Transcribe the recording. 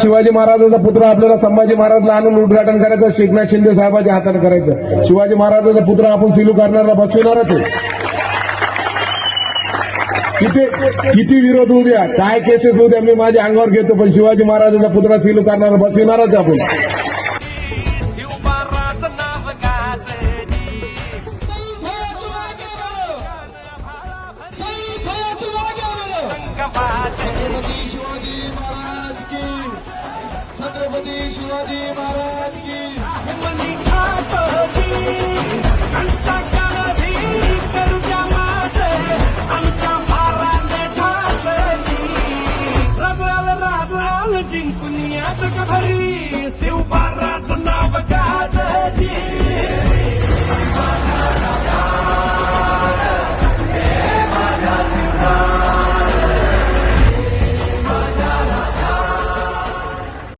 शिवाजी महाराजांचा पुत्र आपल्याला संभाजी महाराजला आणून उद्घाटन करायचं, शेखनाथ शिंदे साहेबांच्या हाताने करायचं. शिवाजी महाराजांचा पुत्र आपण सिलू करणारा बसविणारच आहे. किती विरोध होऊ द्या, काय केसेस होऊ द्या, मी माझ्या अंगावर घेतो, पण शिवाजी महाराजांचा पुत्र सिलू करणारा बसविणारच आपण. छत्रपती शिवाजी महाराज की जिंकुनियाच घरी शिवबाराचं नाव गाजली.